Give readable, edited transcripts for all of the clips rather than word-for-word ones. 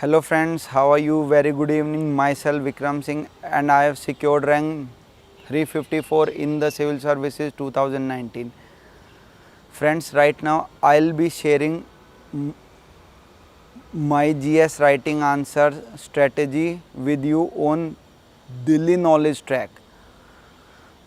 Hello friends, how are you? Very good evening. Myself Vikram Singh and I have secured rank 354 in the Civil Services 2019. Friends, right now I'll be sharing my GS writing answer strategy with you on Delhi knowledge track.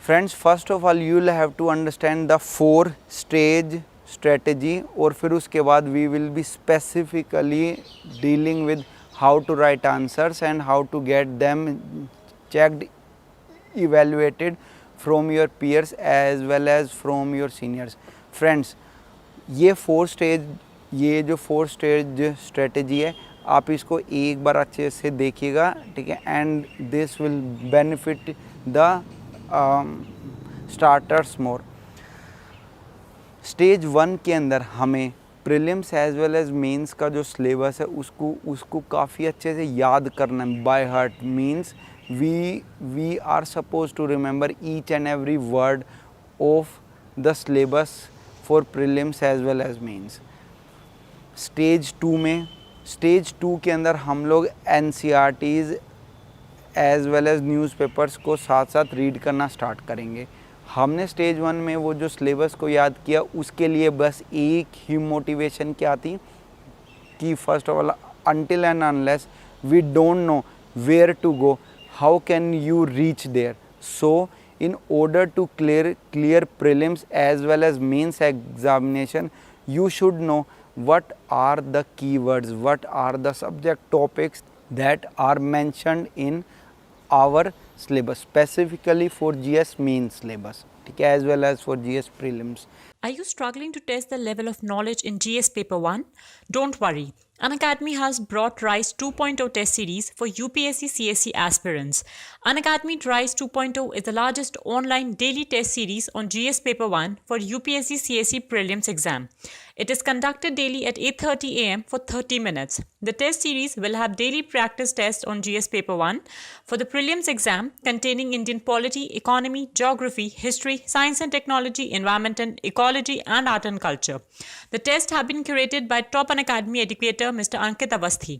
Friends, first of all you will have to understand the 4 stage strategy और फिर उसके बाद we will be specifically dealing with how to write answers and how to get them checked, evaluated from your peers as well as from your seniors. Friends, ये 4 stage strategy है, आप इसको एक बार अच्छे से देखिएगा, ठीक है, and this will benefit the starters more. Stage 1 के अंदर हमें prelims as well as mains का जो सिलेबस है उसको काफ़ी अच्छे से याद करना है by heart. Means we are suppose to remember each and every word of the syllabus for prelims as well as mains. Stage 2 के अंदर हम लोग NCERTs as well as newspapers को साथ साथ रीड करना स्टार्ट करेंगे. हमने स्टेज 1 में वो जो सिलेबस को याद किया उसके लिए बस एक ही मोटिवेशन क्या थी कि first of all until and unless we don't know where to go, how can you reach there. So in order to clear prelims as well as mains examination, you should know what are the keywords, what are the subject topics that are mentioned in our syllabus specifically for GS main syllabus, okay, as well as for GS prelims. Are you struggling to test the level of knowledge in GS Paper 1? Don't worry. Unacademy has brought RISE 2.0 test series for UPSC CSE aspirants. Unacademy RISE 2.0 is the largest online daily test series on GS Paper 1 for UPSC CSE prelims exam. It is conducted daily at 8:30 am for 30 minutes. The test series will have daily practice tests on GS Paper 1 for the prelims exam containing Indian polity, economy, geography, history, science and technology, environment and ecology, and art and culture. The tests have been curated by top Unacademy educator Mr. Ankit Avasthi.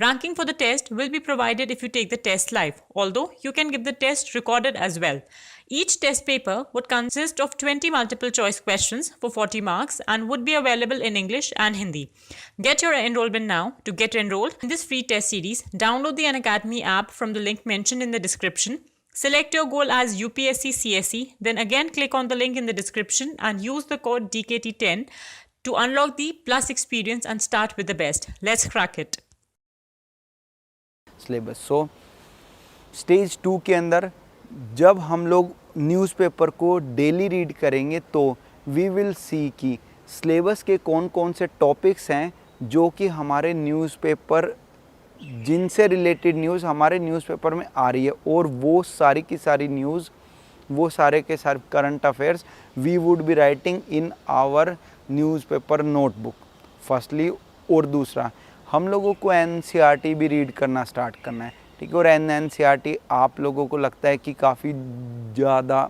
Ranking for the test will be provided if you take the test live, although you can give the test recorded as well. Each test paper would consist of 20 multiple choice questions for 40 marks and would be available in English and Hindi. Get your enrollment now. To get enrolled in this free test series, download the Unacademy app from the link mentioned in the description. Select your goal as UPSC CSE, then again click on the link in the description and use the code DKT10 to unlock the plus experience and start with the best. Let's crack it. Syllabus. So stage 2 के अंदर जब हम लोग newspaper को daily read करेंगे तो we will see कि syllabus के कौन कौन से टॉपिक्स हैं जो कि हमारे न्यूज़पेपर जिनसे रिलेटेड न्यूज़ हमारे न्यूज़पेपर में आ रही है, और वो सारी की सारी न्यूज़, वो सारे के सारे current affairs we would be writing in our newspaper notebook firstly. और दूसरा, हम लोगों को NCERT भी रीड करना स्टार्ट करना है, ठीक है. और NCERT आप लोगों को लगता है कि काफ़ी ज़्यादा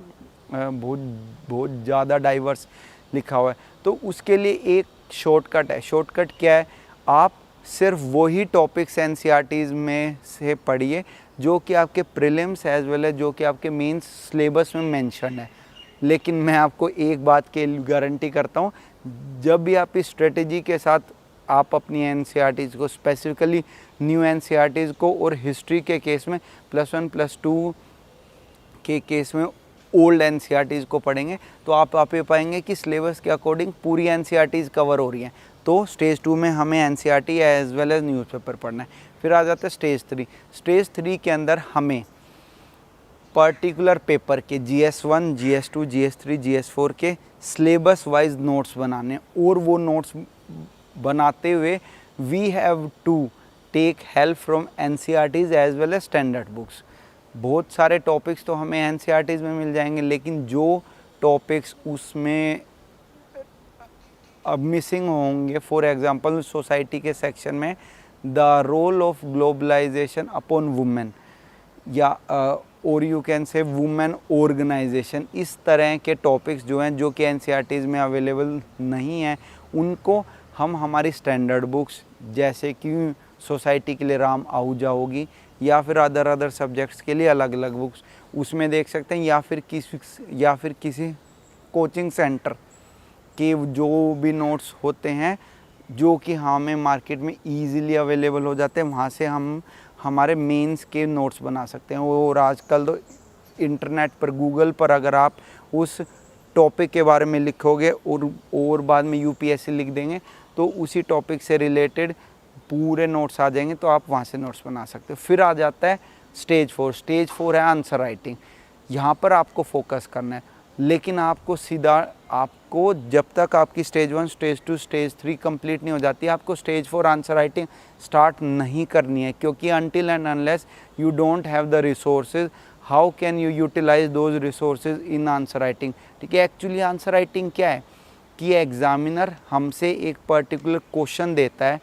बहुत ज़्यादा डाइवर्स लिखा हुआ है, तो उसके लिए एक शॉर्टकट है. शॉर्टकट क्या है? आप सिर्फ वही टॉपिक्स NCERTs में से पढ़िए जो कि आपके प्रीलिम्स एज वेल एज जो कि आपके मेंस सिलेबस में मेंशन है. लेकिन मैं आपको एक बात की गारंटी करता हूँ, जब भी आप इस स्ट्रेटजी के साथ आप अपनी NCERTs को, स्पेसिफिकली न्यू NCERTs को और हिस्ट्री के केस में +1 +2 के केस में ओल्ड NCERTs को पढ़ेंगे तो आप ये पाएंगे कि सिलेबस के अकॉर्डिंग पूरी NCERTs कवर हो रही हैं. तो स्टेज 2 में हमें NCERT as well as newspaper पढ़ना है. फिर आ जाता है स्टेज 3. स्टेज 3 के अंदर हमें पर्टिकुलर पेपर के GS1, GS2, GS3, GS4 के सिलेबस वाइज नोट्स बनाने, और वो नोट्स बनाते हुए we have to take help from NCERTs as well as standard books. बहुत सारे टॉपिक्स तो हमें NCERTs में मिल जाएंगे, लेकिन जो टॉपिक्स उसमें अब मिसिंग होंगे, फॉर एग्जांपल सोसाइटी के सेक्शन में the role of globalisation upon women, या और you can say women organisation, इस तरह के टॉपिक्स जो हैं जो कि NCERTs में अवेलेबल नहीं हैं, उनको हम हमारी स्टैंडर्ड बुक्स जैसे कि सोसाइटी के लिए राम आहूजा होगी, या फिर अदर सब्जेक्ट्स के लिए अलग अलग बुक्स उसमें देख सकते हैं, या फिर किसी कोचिंग सेंटर के जो भी नोट्स होते हैं जो कि हमें मार्केट में ईज़िली अवेलेबल हो जाते हैं, वहाँ से हम हमारे मेंस के नोट्स बना सकते हैं। और आजकल तो इंटरनेट पर, गूगल पर अगर आप उस टॉपिक के बारे में लिखोगे और बाद में यूपीएससी लिख देंगे तो उसी टॉपिक से रिलेटेड पूरे नोट्स आ जाएंगे, तो आप वहाँ से नोट्स बना सकते हो। फिर आ जाता है स्टेज 4। स्टेज 4 है आंसर राइटिंग। यहाँ पर आपको फोकस करना है, लेकिन आपको जब तक आपकी स्टेज 1, स्टेज 2, स्टेज 3 कंप्लीट नहीं हो जाती, आपको स्टेज 4 आंसर राइटिंग स्टार्ट नहीं करनी है, क्योंकि until and unless you don't have the resources, how can you utilise those resources in answer writing. ठीक है, एक्चुअली आंसर राइटिंग क्या है कि एग्जामिनर हमसे एक पर्टिकुलर क्वेश्चन देता है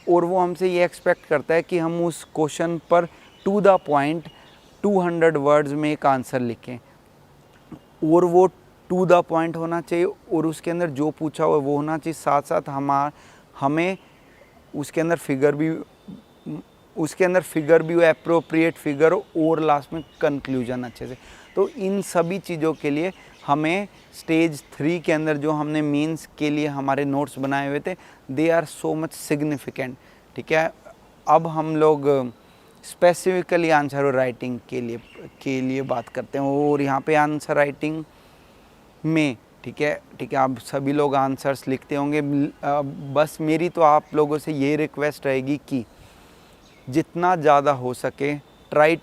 और वो हमसे ये एक्सपेक्ट करता है कि हम उस क्वेश्चन पर टू द पॉइंट 200 वर्ड्स में एक आंसर लिखें, और वो टू द पॉइंट होना चाहिए और उसके अंदर जो पूछा हुआ है वो होना चाहिए। साथ साथ हमें उसके अंदर फिगर भी हो, एप्रोप्रिएट फिगर हो, और लास्ट में कंक्लूजन अच्छे से। तो इन सभी चीज़ों के लिए हमें स्टेज 3 के अंदर जो हमने मेंस के लिए हमारे नोट्स बनाए हुए थे, they are so much significant. ठीक है, अब हम लोग स्पेसिफिकली आंसर राइटिंग के लिए बात करते हैं। और यहाँ पे आंसर राइटिंग में ठीक है आप सभी लोग आंसर्स लिखते होंगे। बस मेरी तो आप लोगों से ये रिक्वेस्ट रहेगी कि जितना ज़्यादा हो सके try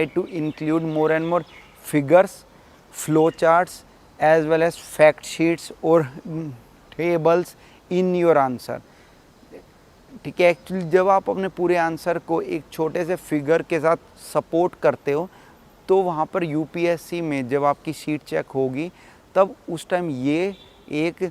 to include more and more figures, flow charts as well as fact sheets और टेबल्स इन योर आंसर। ठीक है, एक्चुअली जब आप अपने पूरे आंसर को एक छोटे से फिगर के साथ सपोर्ट करते हो, तो वहाँ पर यूपीएससी में जब आपकी शीट चेक होगी, तब उस टाइम ये एक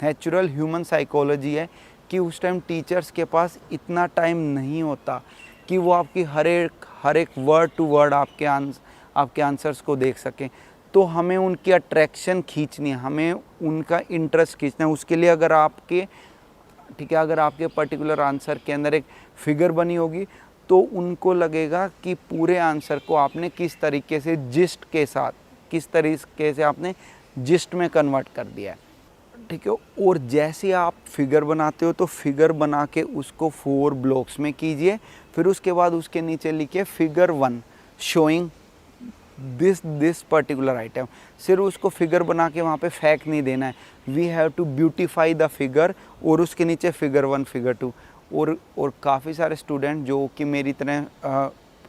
नेचुरल ह्यूमन साइकोलॉजी है कि उस टाइम टीचर्स के पास इतना टाइम नहीं होता कि वो आपकी हर एक वर्ड टू वर्ड आपके आंसर्स को देख सकें। तो हमें उनकी अट्रैक्शन खींचनी है, हमें उनका इंटरेस्ट खींचना है। उसके लिए अगर आपके पर्टिकुलर आंसर के अंदर एक फिगर बनी होगी, तो उनको लगेगा कि पूरे आंसर को आपने किस तरीके से आपने जिस्ट में कन्वर्ट कर दिया है। ठीक है, और जैसे आप फिगर बनाते हो तो फिगर बना के उसको 4 ब्लॉक्स में कीजिए। फिर उसके बाद उसके नीचे लिखिए figure 1 showing this particular item. सिर्फ उसको फिगर बना के वहाँ पे फैक्ट नहीं देना है, we have to beautify the figure, और उसके नीचे फिगर 1, फिगर 2। और काफ़ी सारे स्टूडेंट जो कि मेरी तरह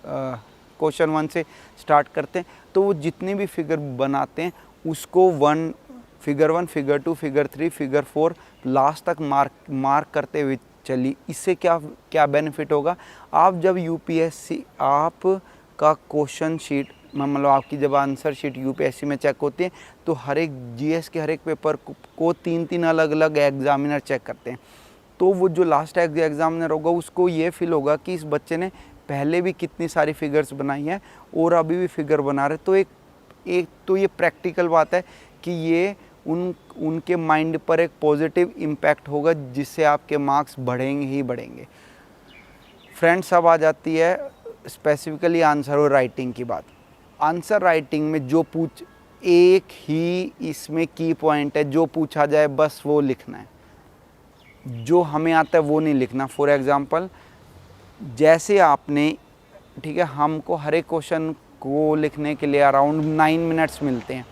क्वेश्चन 1 से स्टार्ट करते हैं, तो वो जितने भी फिगर बनाते हैं उसको figure 1, figure 2, figure 3, figure 4 last तक मार्क करते हुए चलिए। इससे क्या बेनिफिट होगा, आप जब यूपीएससी आपका क्वेश्चन शीट मतलब आपकी जब आंसर शीट यूपीएससी में चेक होती है, तो हर एक जीएस के हर एक पेपर को 3 अलग अलग एग्जामिनर चेक करते हैं। तो वो जो लास्ट एग्जामिनर होगा उसको ये फील होगा कि इस बच्चे ने पहले भी कितनी सारी फिगर्स बनाई हैं और अभी भी फिगर बना रहे। तो एक तो ये प्रैक्टिकल बात है कि ये उनके माइंड पर एक पॉजिटिव इम्पैक्ट होगा, जिससे आपके मार्क्स बढ़ेंगे ही बढ़ेंगे। फ्रेंड्स, अब आ जाती है स्पेसिफिकली आंसर और राइटिंग की बात। आंसर राइटिंग में एक ही इसमें की पॉइंट है, जो पूछा जाए बस वो लिखना है, जो हमें आता है वो नहीं लिखना। फॉर एग्जांपल, जैसे आपने ठीक है, हमको हर एक क्वेश्चन को लिखने के लिए अराउंड 9 मिनट्स मिलते हैं।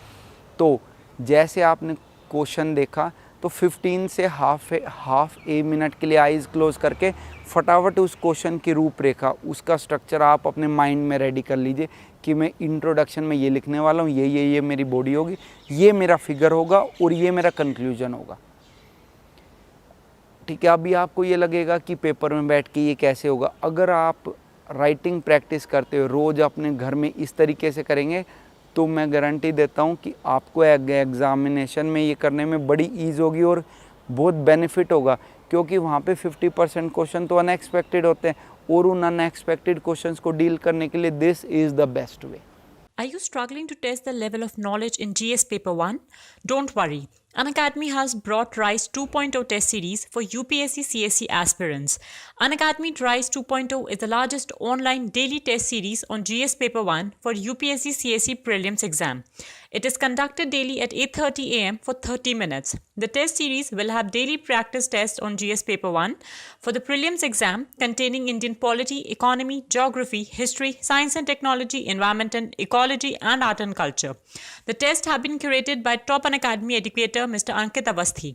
तो जैसे आपने क्वेश्चन देखा तो 15 से हाफ ए मिनट के लिए आइज़ क्लोज करके फटाफट उस क्वेश्चन की रूपरेखा, उसका स्ट्रक्चर आप अपने माइंड में रेडी कर लीजिए कि मैं इंट्रोडक्शन में ये लिखने वाला हूँ, ये मेरी बॉडी होगी, ये मेरा फिगर होगा और ये मेरा कंक्लूजन होगा। ठीक है, अभी आपको ये लगेगा कि पेपर में बैठ के ये कैसे होगा। अगर आप राइटिंग प्रैक्टिस करते हो, रोज़ अपने घर में इस तरीके से करेंगे, तो मैं गारंटी देता हूँ कि आपको एग्जामिनेशन में ये करने में बड़ी ईज़ होगी और बहुत बेनिफिट होगा, क्योंकि वहाँ पे 50% क्वेश्चन तो अनएक्सपेक्टेड होते हैं, और उन अनएक्सपेक्टेड क्वेश्चंस को डील करने के लिए this is the best way. Are you struggling to test the level of knowledge in GS Paper 1? Don't worry. Unacademy has brought Rise 2.0 test series for UPSC CSE aspirants. Unacademy Rise 2.0 is the largest online daily test series on GS Paper 1 for UPSC CSE prelims exam. It is conducted daily at 8:30 am for 30 minutes. The test series will have daily practice tests on GS Paper 1 for the prelims exam containing Indian polity, economy, geography, history, science and technology, environment and ecology, and art and culture. The tests have been curated by top Unacademy educator Mr. Ankit Avasthi.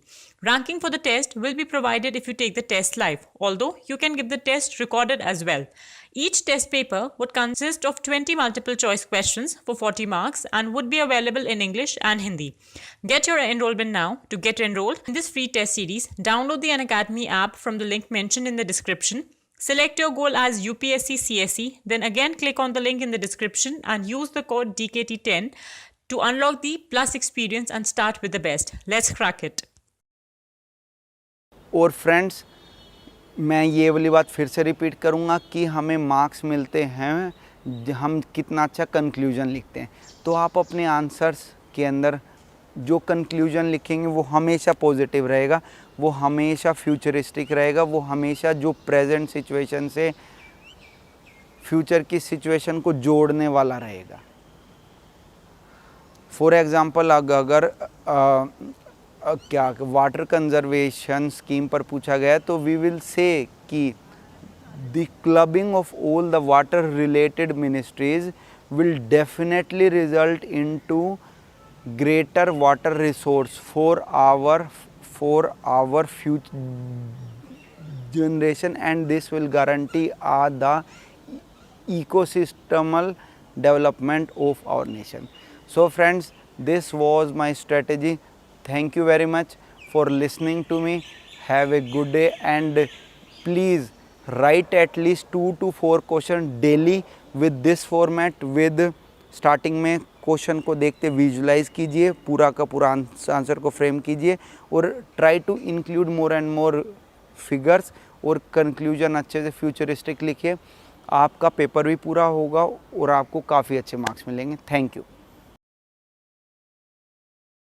Ranking for the test will be provided if you take the test live, although you can give the test recorded as well. Each test paper would consist of 20 multiple choice questions for 40 marks and would be available in English and Hindi. Get your enrollment now. To get enrolled in this free test series, download the Unacademy app from the link mentioned in the description. Select your goal as UPSC CSE, then again click on the link in the description and use the code DKT10 to unlock the plus experience and start with the best. Let's crack it. और friends, मैं ये वाली बात फिर से repeat करूँगा कि हमें मार्क्स मिलते हैं हम कितना अच्छा कंक्लूजन लिखते हैं। तो आप अपने आंसर्स के अंदर जो कंक्लूजन लिखेंगे वो हमेशा पॉजिटिव रहेगा, वो हमेशा फ्यूचरिस्टिक रहेगा, वो हमेशा जो प्रेजेंट सिचुएशन से फ्यूचर की सिचुएशन को जोड़ने वाला रहेगा। फॉर एग्ज़ाम्पल अगर क्या वाटर कंजर्वेशन स्कीम पर पूछा गया तो वी विल से कि the clubbing of all the water related ministries will definitely result into greater water resource for our future generation and this will guarantee the ecosystemल development of our nation. So friends, this was my strategy. Thank you very much for listening to me. Have a good day and please write at least 2 to 4 questions daily with this format. With starting में question को देखते visualise कीजिए, पूरा का पूरा answer को frame कीजिए और try to include more and more figures और कंक्लूजन अच्छे से फ्यूचरिस्टिक लिखिए। आपका पेपर भी पूरा होगा और आपको काफ़ी अच्छे मार्क्स मिलेंगे। Thank you.